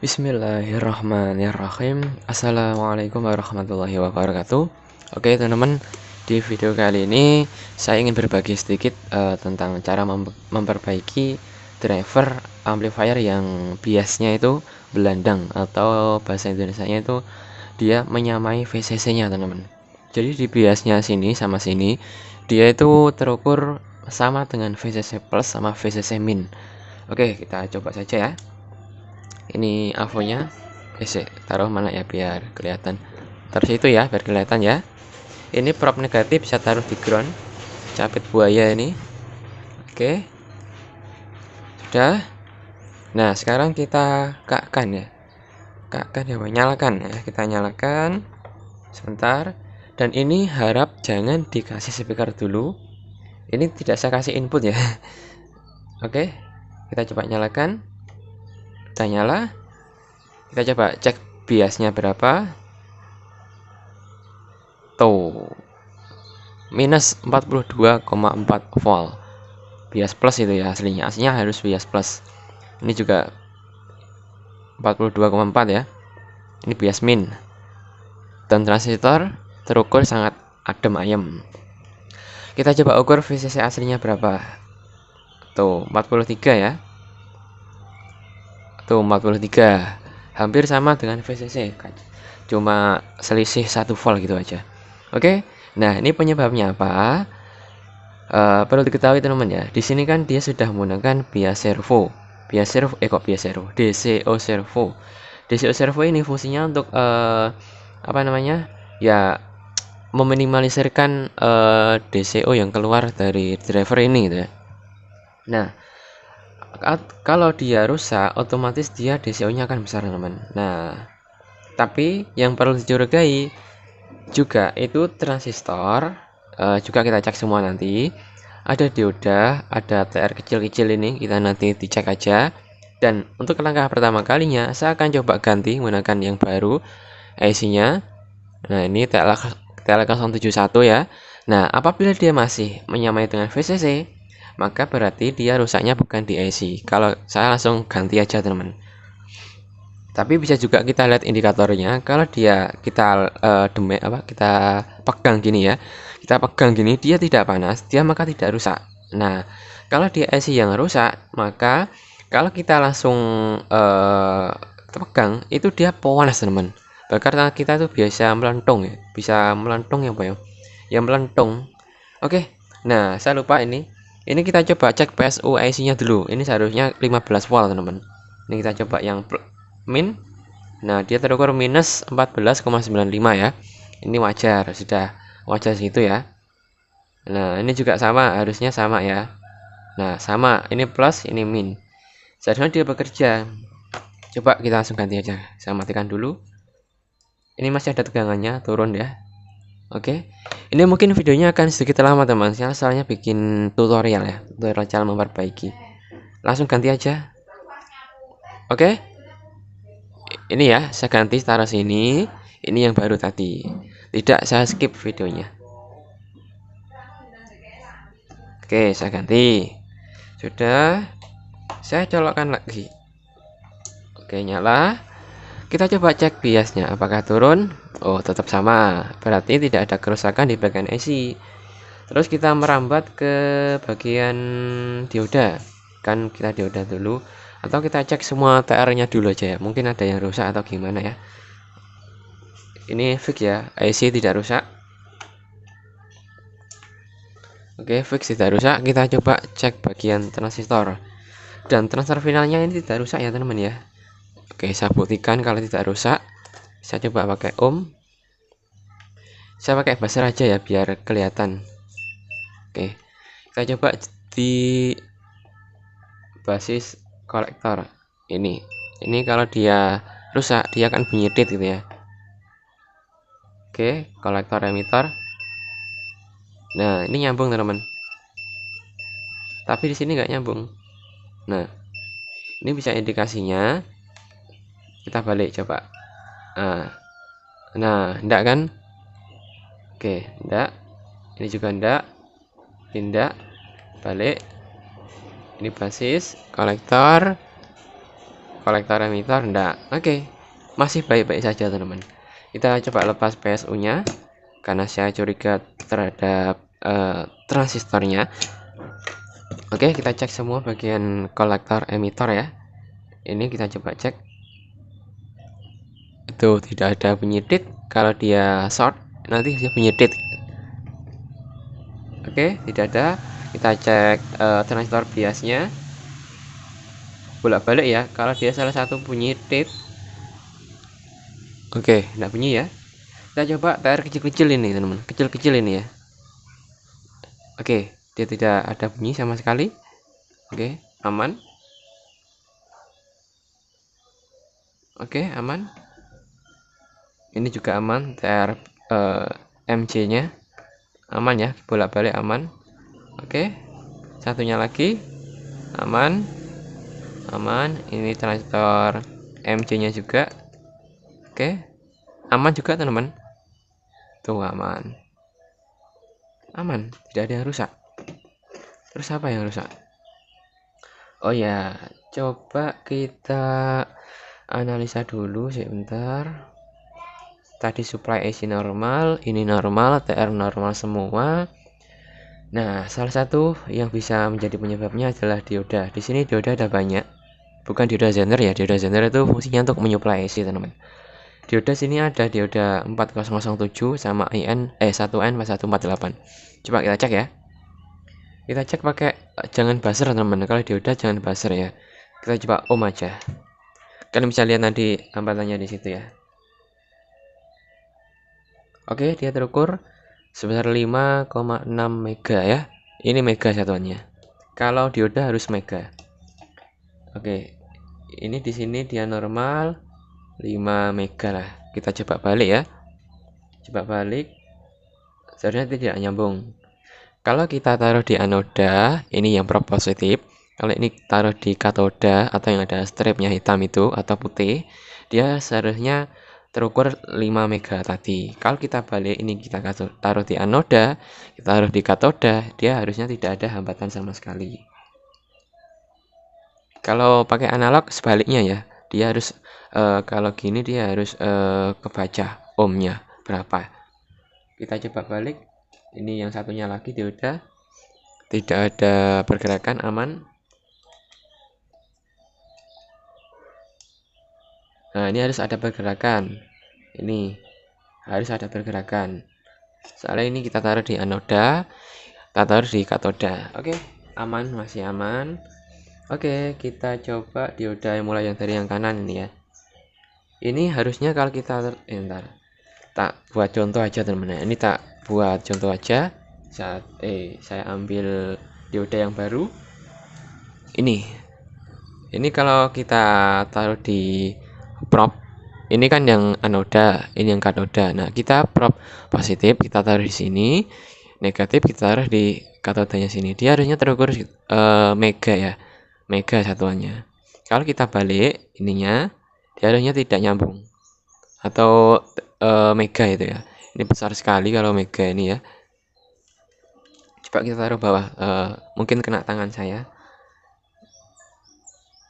Bismillahirrahmanirrahim. Assalamualaikum warahmatullahi wabarakatuh. Oke teman-teman, di video kali ini saya ingin berbagi sedikit tentang cara memperbaiki driver amplifier yang biasnya itu belandang, atau bahasa Indonesianya itu dia menyamai VCC-nya teman-teman. Jadi di biasnya sini sama sini dia itu terukur sama dengan VCC plus sama VCC min. Oke, kita coba saja ya. Ini avonya taruh mana ya biar kelihatan, taruh situ ya biar kelihatan ya. Ini prop negatif bisa taruh di ground, capit buaya ini. Oke, sudah. Nah sekarang kita kakkan ya, nyalakan ya, kita nyalakan sebentar. Dan ini harap jangan dikasih speaker dulu, ini tidak saya kasih input ya. Oke, kita coba nyalakan. Kita nyala, kita coba cek biasnya berapa. Tuh, minus 42,4 volt. Bias plus itu ya, aslinya harus bias plus. Ini juga 42,4 ya. Ini bias min. Dan transistor terukur sangat adem ayem. Kita coba ukur VCC aslinya berapa. Tuh, 43 ya. Tuh 43, hampir sama dengan VCC, cuma selisih 1 volt gitu aja. Oke, nah ini penyebabnya apa? Perlu diketahui teman-teman ya, di sini kan dia sudah menggunakan bias servo. DCO servo. DCO servo ini fungsinya untuk apa namanya ya, meminimalisirkan DCO yang keluar dari driver ini gitu ya. Nah kalau dia rusak, otomatis dia DCO-nya akan besar teman-teman. Nah, tapi yang perlu dicurigai juga itu transistor, juga kita cek semua nanti. Ada dioda, ada TR kecil-kecil ini, kita nanti dicek aja. Dan untuk langkah pertama kalinya, saya akan coba ganti menggunakan yang baru IC-nya. Nah, ini TL071 ya. Nah, apabila dia masih menyamai dengan VCC, maka berarti dia rusaknya bukan di IC. Kalau saya langsung ganti aja teman. Tapi bisa juga kita lihat indikatornya. Kalau dia kita kita pegang gini ya, kita pegang gini, dia tidak panas, dia maka tidak rusak. Nah, kalau di IC yang rusak, maka kalau kita langsung pegang, itu dia panas teman. Karena kita tuh biasa melentung ya, bisa melentung ya, yang melentung. Oke, nah saya lupa ini. Ini kita coba cek PSU IC-nya dulu. Ini seharusnya 15 volt, teman-teman. Ini kita coba yang min. Nah, dia terukur minus 14,95 ya. Ini wajar, sudah wajar segitu ya. Nah, ini juga sama, harusnya sama ya. Nah, sama. Ini plus, ini min. Seharusnya dia bekerja. Coba kita langsung ganti aja. Saya matikan dulu. Ini masih ada tegangannya, turun ya. Oke, ini mungkin videonya akan sedikit lama teman, soalnya bikin tutorial ya, tutorial cara memperbaiki. Langsung ganti aja. Oke, ini ya, saya ganti taruh sini. Ini yang baru tadi, tidak saya skip videonya. Oke, saya ganti. Sudah, saya colokkan lagi. Oke, nyala. Kita coba cek biasnya, apakah turun? Oh, tetap sama, berarti tidak ada kerusakan di bagian IC. Terus kita merambat ke bagian dioda, kan kita dioda dulu, atau kita cek semua TR-nya dulu aja ya, mungkin ada yang rusak atau gimana ya. Ini fix ya, IC tidak rusak. Oke, fix tidak rusak. Kita coba cek bagian transistor, dan transfer finalnya ini tidak rusak ya teman-teman ya. Oke, saya buktikan kalau tidak rusak. Saya coba pakai ohm. Saya pakai buzzer aja ya biar kelihatan. Oke, kita coba di basis kolektor ini. Ini kalau dia rusak, dia akan bunyi tit gitu ya. Oke, kolektor emitter. Nah, ini nyambung teman-teman. Tapi di sini nggak nyambung. Nah, ini bisa indikasinya. Kita balik coba. Nah, enggak kan? Oke, enggak. Ini juga enggak. Tindak. Balik. Ini basis kolektor. kolektor emitor enggak. Oke, masih baik-baik saja teman-teman. Kita coba lepas PSU nya karena saya curiga terhadap transistornya. Oke, kita cek semua bagian kolektor emitor ya. Ini kita coba cek. Itu tidak ada bunyi tit. Kalau dia short nanti dia bunyi tit. Oke, tidak ada. Kita cek transistor biasnya. Bolak-balik ya. Kalau dia salah satu bunyi tit. Oke, enggak bunyi ya. Kita coba TR kecil-kecil ini teman-teman, kecil-kecil ini ya. Oke, dia tidak ada bunyi sama sekali. Oke, aman. Oke, aman. Ini juga aman. TR MC nya aman ya, bolak-balik aman. Oke, satunya lagi aman. Aman. Ini transistor MC nya juga. Oke, aman juga teman-teman. Tuh aman. Aman, tidak ada yang rusak. Terus apa yang rusak? Oh ya, coba kita analisa dulu sebentar. Tadi supply AC normal, ini normal, TR normal semua. Nah, salah satu yang bisa menjadi penyebabnya adalah dioda. Di sini dioda ada banyak. Bukan dioda Zener ya, dioda Zener itu fungsinya untuk menyuplai AC, teman-teman. Dioda sini ada dioda 4007 sama IN 1N1448. Coba kita cek ya. Kita cek pakai jangan buzzer teman-teman. Kalau dioda jangan buzzer ya. Kita coba ohm aja. Kalian bisa lihat nanti hambatannya di situ ya. Oke, dia terukur sebesar 5,6 mega ya. Ini mega satuannya. Kalau dioda harus mega. Oke. Ini di sini dia normal 5 mega lah. Kita coba balik ya. Coba balik. Seharusnya tidak nyambung. Kalau kita taruh di anoda, ini yang prop positif. Kalau ini taruh di katoda atau yang ada stripnya hitam itu atau putih, dia seharusnya terukur 5 mega tadi. Kalau kita balik, ini kita taruh di anoda, kita taruh di katoda, dia harusnya tidak ada hambatan sama sekali. Kalau pakai analog sebaliknya ya, dia harus kalau gini dia harus kebaca ohmnya berapa. Kita coba balik. Ini yang satunya lagi dioda, tidak ada pergerakan, aman. Nah, ini harus ada pergerakan. Ini harus ada pergerakan. Soalnya ini kita taruh di anoda, kita taruh di katoda. Oke, aman, masih aman. Oke, kita coba dioda mulai yang dari yang kanan ini ya. Ini harusnya kalau kita tak buat contoh aja teman-teman. Ini tak buat contoh aja. Saya ambil dioda yang baru. Ini kalau kita taruh di prop, ini kan yang anoda, ini yang katoda. Nah, kita prop positif kita taruh di sini, negatif kita taruh di katodanya sini. Dia harusnya terukur mega ya, mega satuannya. Kalau kita balik ininya, dia harusnya tidak nyambung atau mega itu ya. Ini besar sekali kalau mega ini ya. Coba kita taruh bawah, mungkin kena tangan saya.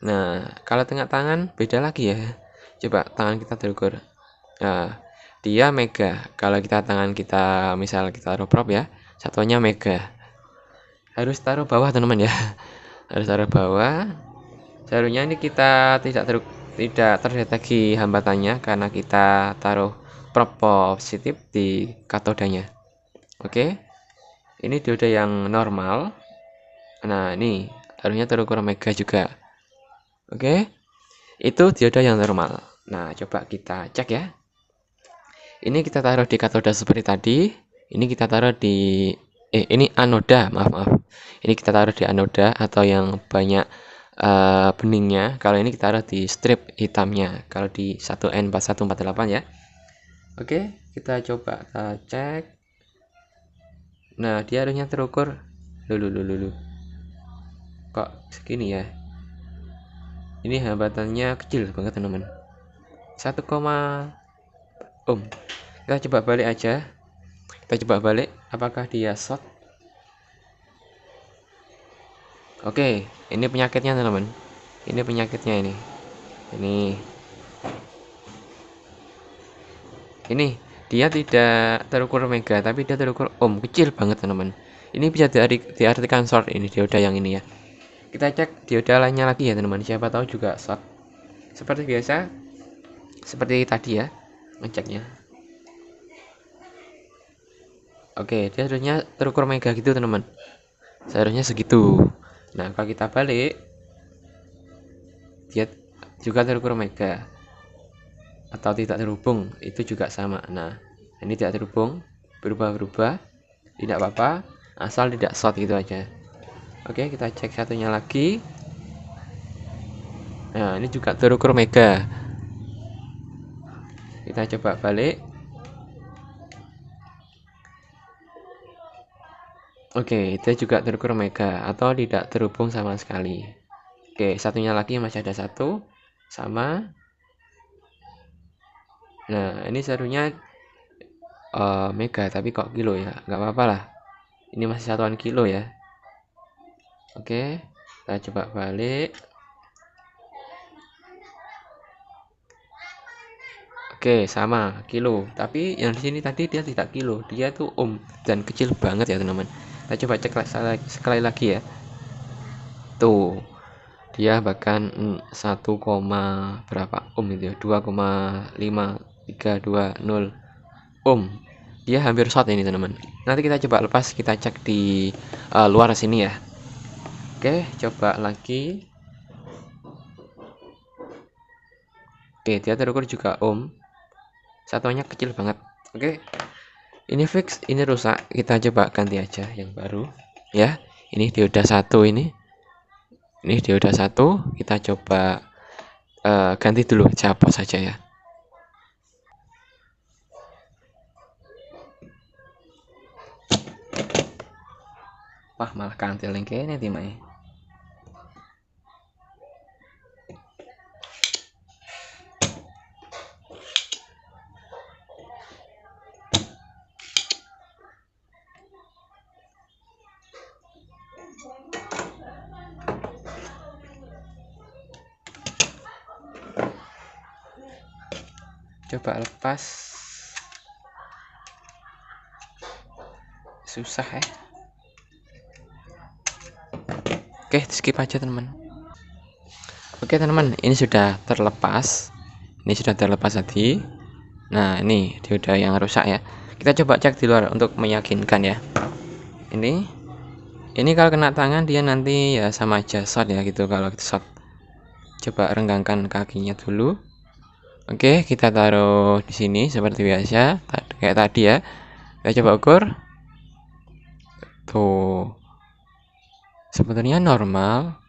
Nah, kalau tengah tangan beda lagi ya. Coba tangan kita terukur. Nah, dia mega. Kalau kita tangan kita misal kita taruh prop ya, satuannya mega. Harus taruh bawah teman-teman ya. Harus taruh bawah. Seharusnya ini kita tidak terdeteksi hambatannya karena kita taruh prop positif di katodanya. Oke. Ini dioda yang normal. Nah, ini harusnya terukur mega juga. Oke. Itu dioda yang normal. Nah, coba kita cek ya. Ini kita taruh di katoda seperti tadi. Ini kita taruh di ini anoda, maaf. Ini kita taruh di anoda atau yang banyak beningnya. Kalau ini kita taruh di strip hitamnya. Kalau di 1N4148 ya. Oke, kita coba kita cek. Nah, dia harusnya terukur. Lulu. Kok segini ya? Ini hambatannya kecil banget teman-teman. 1, ohm. Kita coba balik aja. Kita coba balik apakah dia short. Oke, ini penyakitnya teman-teman. Ini penyakitnya ini. Ini dia tidak terukur mega, tapi dia terukur ohm, kecil banget teman-teman. Ini bisa diartikan short ini dioda yang ini ya. Kita cek dioda lainnya lagi ya teman-teman, siapa tahu juga short. Seperti biasa, seperti tadi ya ngeceknya. Oke, dia harusnya terukur mega gitu teman-teman, seharusnya segitu. Nah kalau kita balik, dia juga terukur mega atau tidak terhubung, itu juga sama. Nah ini tidak terhubung, berubah-berubah, tidak apa-apa, asal tidak short gitu aja. Oke, kita cek satunya lagi. Nah ini juga terukur mega, kita coba balik. Oke, dia juga terukur mega atau tidak terhubung sama sekali. Oke, satunya lagi masih ada satu sama. Nah ini seharusnya mega tapi kok kilo ya, nggak apa-apa lah, ini masih satuan kilo ya. Oke, kita coba balik. Oke, sama kilo, tapi yang di sini tadi dia tidak kilo, dia tuh ohm dan kecil banget ya teman-teman. Kita coba cek sekali lagi ya. Tuh, dia bahkan 1, berapa ohm itu ya, 2,5320 ohm. Dia hampir short ini teman-teman. Nanti kita coba lepas, kita cek di luar sini ya. Oke, coba lagi. Oke, dia terukur juga ohm, satuannya kecil banget. Oke, ini fix, ini rusak, kita coba ganti aja yang baru ya. Ini dioda satu, ini dioda satu, kita coba ganti dulu, capot saja ya. Wah, malah kantil yang kayaknya timai. Coba lepas, susah ya. Oke, skip aja teman. Oke teman-teman, ini sudah terlepas, tadi. Nah ini dioda yang rusak ya, kita coba cek di luar untuk meyakinkan ya. Ini kalau kena tangan dia nanti ya sama aja short ya gitu. Kalau short, coba renggangkan kakinya dulu. Oke, kita taruh di sini seperti biasa kayak tadi ya. Kita coba ukur. Tuh, sebenarnya normal,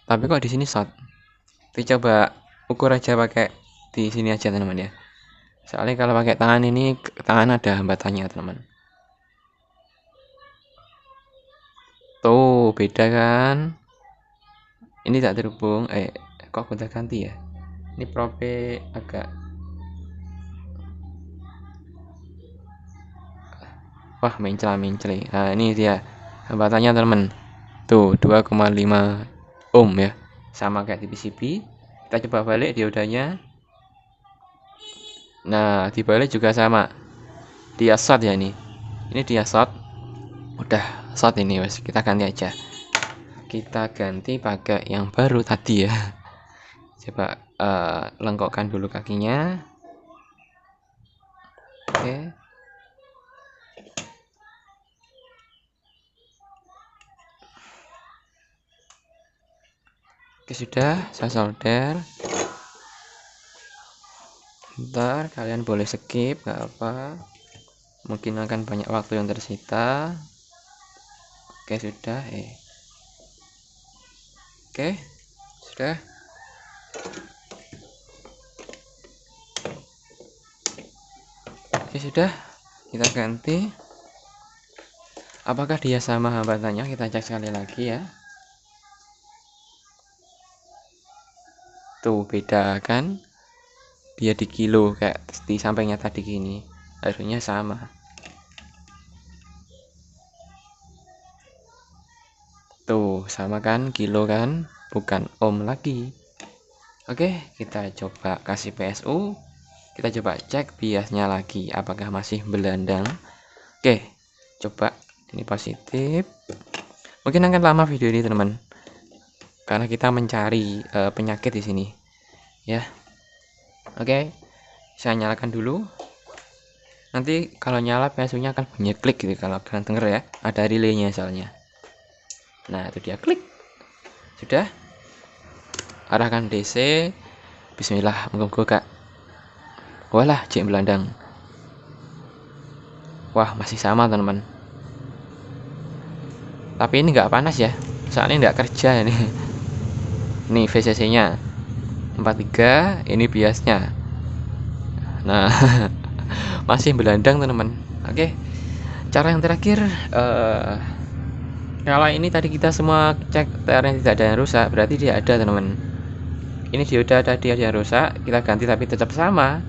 tapi kok di sini short. Kita coba ukur aja pakai di sini aja teman-teman ya. Soalnya kalau pakai tangan ini, tangan ada hambatannya teman-teman. Tuh, beda kan? Ini tak terhubung. Kok udah ganti ya? Ini probe agak, wah mencela-menceli. Nah ini dia hambatannya teman. Tuh 2,5 ohm ya, sama kayak di PCB. Kita coba balik diodanya. Nah dibalik juga sama, dia short ya. Ini dia short, udah short ini wes. Kita ganti aja, kita ganti pakai yang baru tadi ya. Coba lengkokkan dulu kakinya. Oke. Oke sudah, saya solder. Ntar kalian boleh skip, nggak apa, mungkin akan banyak waktu yang tersita. Oke sudah, oke sudah. Oke sudah, kita ganti. Apakah dia sama hambatannya? Kita cek sekali lagi ya. Tuh beda kan, dia di kilo kayak di sampingnya tadi gini, harusnya sama. Tuh sama kan, kilo kan, bukan ohm lagi. Oke, kita coba kasih PSU. Kita coba cek biasnya lagi apakah masih belandang. Oke, coba ini positif. Mungkin akan lama video ini teman-teman, karena kita mencari penyakit di sini ya. Oke, saya nyalakan dulu. Nanti kalau nyala PSU-nya akan bunyi klik gitu, kalau kalian denger ya, ada relaynya soalnya. Nah, itu dia, klik. Sudah. Arahkan DC. Bismillah, moga-moga Kak. Walah, cek belandang. Wah, masih sama teman-teman. Tapi ini nggak panas ya, soalnya nggak kerja ini. Ini VCC-nya 43, ini biasnya. Nah, masih belandang teman-teman. Oke, cara yang terakhir, kalau ini tadi kita semua cek TR-nya tidak ada yang rusak, berarti dia ada teman-teman. Ini dia udah ada yang rusak, kita ganti tapi tetap sama.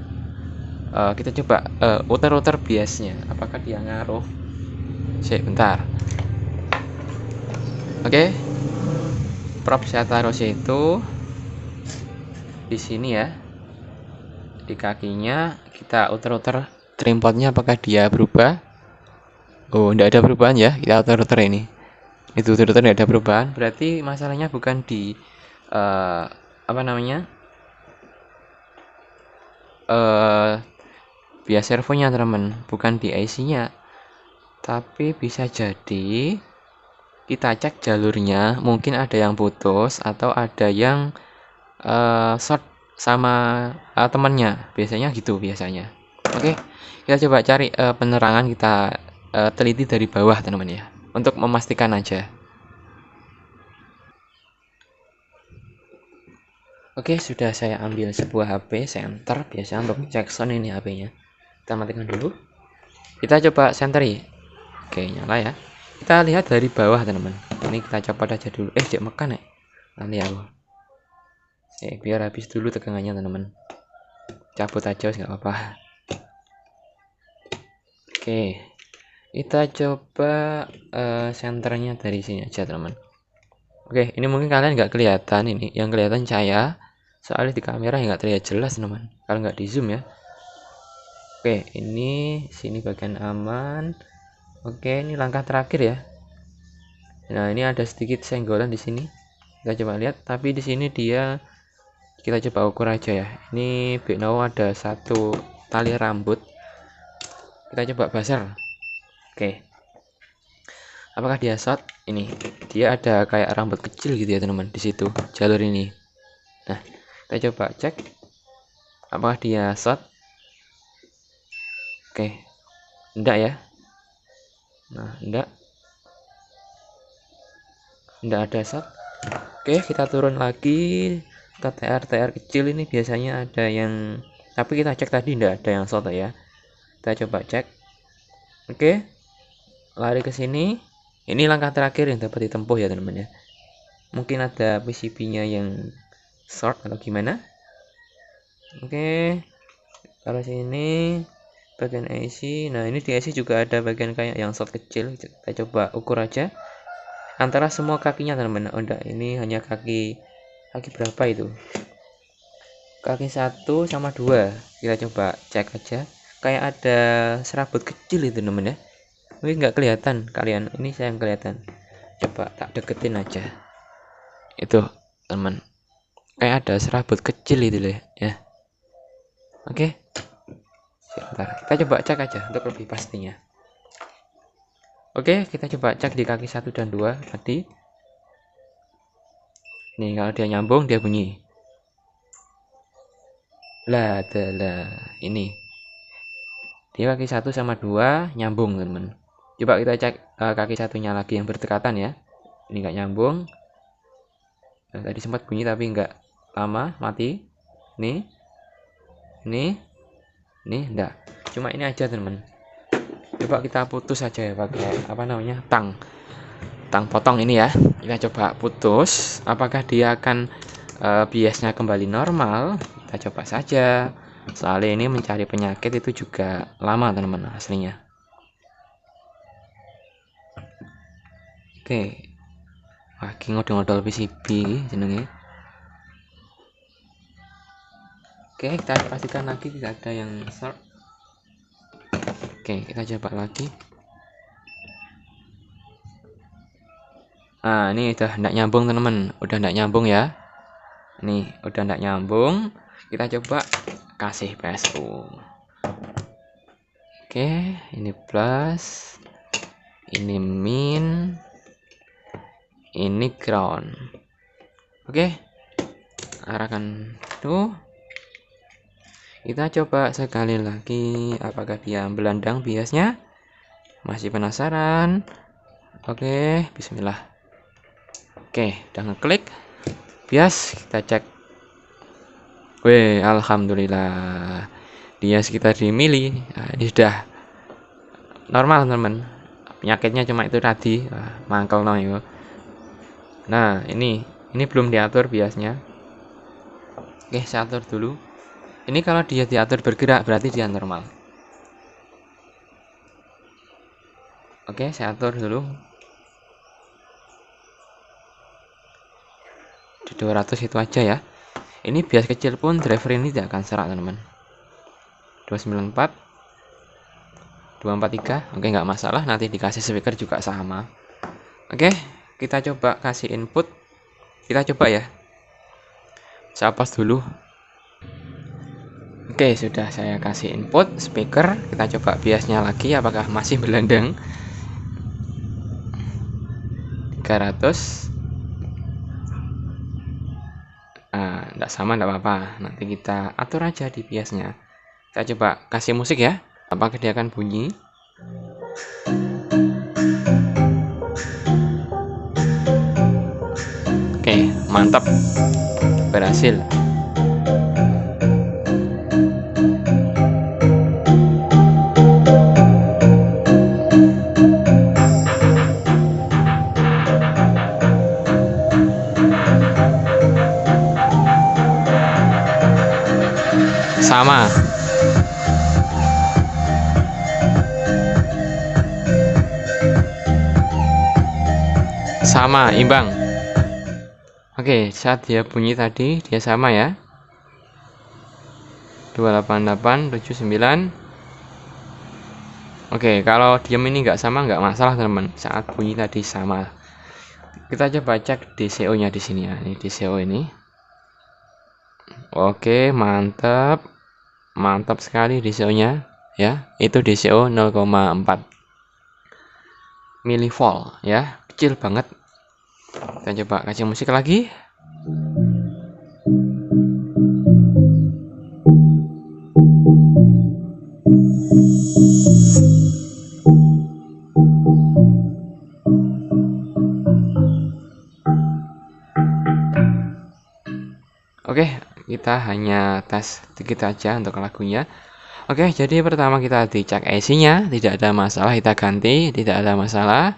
Kita coba uter-uter biasnya, apakah dia ngaruh. Bentar. Oke, prop saya taruh situ di sini ya, di kakinya. Kita uter-uter trimpodnya, apakah dia berubah. Oh, tidak ada perubahan ya. Kita uter-uter ini, itu uter-uter tidak ada perubahan, berarti masalahnya bukan di apa namanya, bias servonya teman-teman, bukan di IC-nya, tapi bisa jadi kita cek jalurnya, mungkin ada yang putus atau ada yang short sama temannya, biasanya gitu biasanya. Oke, kita coba cari penerangan, kita teliti dari bawah teman-teman ya, untuk memastikan aja. Oke, sudah saya ambil sebuah HP center, biasa untuk cek sound ini HP-nya. Kita matikan dulu. Kita coba senteri. Oke, nyala ya. Kita lihat dari bawah teman-teman. Ini kita copot aja dulu. Cek mekan ya. Nanti aku. Biar habis dulu tegangannya teman-teman. Cabut aja, nggak apa-apa. Oke, kita coba senternya dari sini aja teman-teman. Oke, ini mungkin kalian nggak kelihatan, ini yang kelihatan cahaya. Soalnya di kamera nggak terlihat jelas teman-teman, kalau nggak di zoom ya. Oke, ini sini bagian aman. Oke, ini langkah terakhir ya. Nah, ini ada sedikit senggolan di sini. Kita coba lihat, tapi di sini dia, kita coba ukur aja ya. Ini Beknow ada satu tali rambut. Kita coba buzzer. Oke. Apakah dia short? Ini dia ada kayak rambut kecil gitu ya teman-teman di situ jalur ini. Nah, kita coba cek apakah dia short. Oke, enggak ya. Nah, enggak ada short. Oke, kita turun lagi ke TR kecil ini, biasanya ada yang, tapi kita cek tadi enggak ada yang short ya. Kita coba cek. Oke, lari ke sini. Ini langkah terakhir yang dapat ditempuh ya teman-teman ya. Mungkin ada PCB-nya yang short atau gimana. Oke, kalau sini bagian IC. Nah, ini di IC juga ada bagian kayak yang short kecil. Kita coba ukur aja antara semua kakinya teman-teman. Oh enggak, ini hanya kaki berapa itu, kaki 1 sama 2. Kita coba cek aja, kayak ada serabut kecil itu teman-teman ya. Mungkin nggak kelihatan kalian, ini saya yang kelihatan. Coba tak deketin aja, itu teman, kayak ada serabut kecil itu loh ya. Oke, sebentar, kita coba cek aja untuk lebih pastinya. Oke, kita coba cek di kaki 1 dan 2 tadi. Nih, kalau dia nyambung dia bunyi. Lah, ini dia kaki 1 sama 2 nyambung teman-teman. Coba kita cek kaki satunya lagi yang berdekatan ya. Ini nggak nyambung. Nah, tadi sempat bunyi tapi nggak lama, mati. Nih, ini enggak. Cuma ini aja teman-teman. Coba kita putus aja ya pakai apa namanya, tang potong ini ya. Kita coba putus, apakah dia akan biasnya kembali normal. Kita coba saja, soalnya ini mencari penyakit itu juga lama teman-teman aslinya. Oke, wah, ngodol-ngodol PCB jenenge. Oke, kita pastikan lagi tidak ada yang short. Oke, kita coba lagi. Nah, ini udah tidak nyambung teman-teman, udah tidak nyambung ya. Nih, udah tidak nyambung. Kita coba kasih PSU. Oke, ini plus, ini min, ini ground. Oke, arahkan tuh. Kita coba sekali lagi, apakah dia belandang biasnya? Masih penasaran? Oke, bismillah. Oke, udah ngeklik bias, kita cek. Weh, alhamdulillah dia sekitar di mili. Nah, ini sudah normal teman-teman. Penyakitnya cuma itu tadi, mangkel no yo. Nah, ini belum diatur biasnya. Oke, saya atur dulu. Ini kalau dia diatur bergerak berarti dia normal. Oke, saya atur dulu. Di 200 itu aja ya. Ini bias kecil pun driver ini tidak akan serak teman-teman. 294 243. Oke, nggak masalah, nanti dikasih speaker juga sama. Oke, kita coba kasih input. Kita coba ya. Saya pause dulu. Oke, sudah saya kasih input speaker. Kita coba biasnya lagi apakah masih belandang. 300. Enggak sama, enggak apa-apa. Nanti kita atur aja di biasnya. Saya coba kasih musik ya. Apakah dia akan bunyi? Oke, mantap. Berhasil. Sama. Sama, imbang. Oke, saat dia bunyi tadi dia sama ya. 288 79. Oke, kalau diam ini nggak sama nggak masalah teman-teman. Saat bunyi tadi sama. Kita coba cek DCO-nya di sini ya. Ini DCO ini. Oke, mantap. Mantap sekali DCO-nya ya. Itu DCO 0,4 milivolt ya. Kecil banget. Kita coba kasih musik lagi. Oke, kita hanya tes sedikit aja untuk lagunya. Oke, jadi pertama kita dicek IC-nya, tidak ada masalah, kita ganti, tidak ada masalah.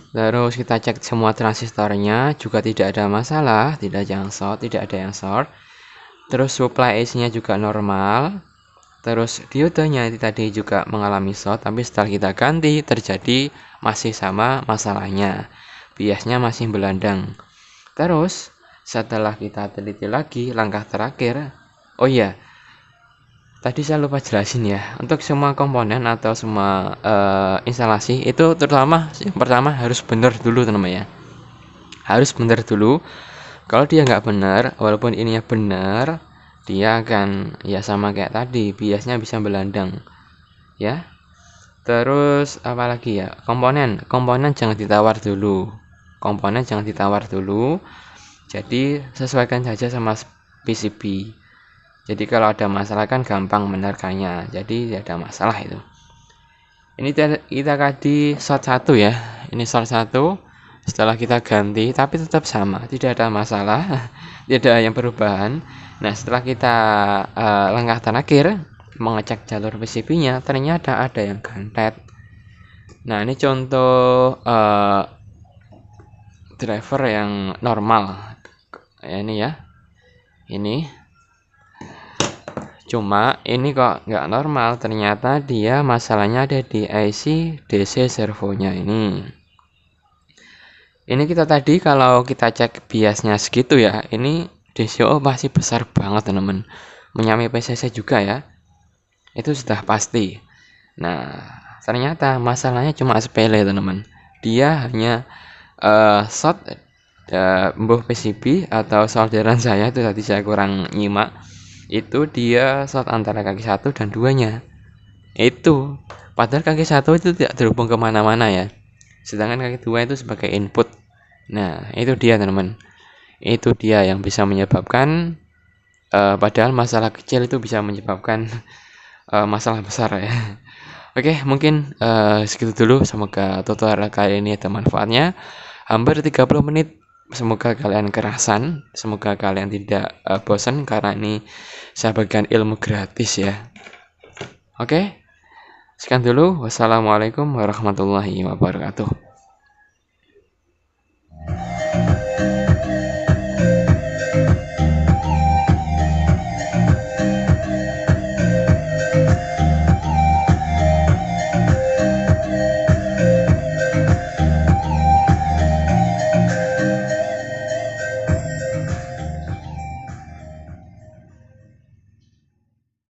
Terus kita cek semua transistornya, juga tidak ada masalah, tidak ada yang short, tidak ada yang short. Terus supply IC-nya juga normal. Terus diodenya tadi juga mengalami short, tapi setelah kita ganti terjadi masih sama masalahnya. Biasnya masih belandang. Terus setelah kita teliti lagi langkah terakhir, oh iya, tadi saya lupa jelasin ya, untuk semua komponen atau semua instalasi itu terutama yang pertama harus benar dulu teman-teman ya, harus benar dulu. Kalau dia nggak benar, walaupun ininya benar, dia akan ya sama kayak tadi, biasnya bisa belandang ya. Terus apalagi ya, komponen jangan ditawar dulu, jadi sesuaikan saja sama PCB. Jadi kalau ada masalah kan gampang benarkannya, jadi tidak ada masalah itu. Ini kita tadi short 1 ya, ini short 1. Setelah kita ganti tapi tetap sama, tidak ada masalah, tidak ada yang perubahan. Nah, setelah kita langkah terakhir mengecek jalur PCB-nya, ternyata ada yang gantet. Nah, ini contoh driver yang normal ya, ini ya, ini cuma ini kok nggak normal, ternyata dia masalahnya ada di IC DC servonya ini kita tadi kalau kita cek biasnya segitu ya, ini DCO pasti besar banget teman-teman, menyamai PCC juga ya, itu sudah pasti. Nah, ternyata masalahnya cuma sepele teman-teman, dia hanya short mbuh PCB atau solderan saya itu tadi saya kurang nyimak, itu dia short antara kaki 1 dan 2-nya itu, padahal kaki 1 itu tidak terhubung kemana-mana ya, sedangkan kaki 2 itu sebagai input. Nah itu dia teman-teman, itu dia yang bisa menyebabkan padahal masalah kecil itu bisa menyebabkan masalah besar ya. Oke, mungkin segitu dulu. Semoga tutorial kali ini ada manfaatnya. Hampir 30 menit. Semoga kalian kerasan, semoga kalian tidak bosan karena ini saya bagikan ilmu gratis ya. Oke, sekian dulu. Wassalamualaikum warahmatullahi wabarakatuh.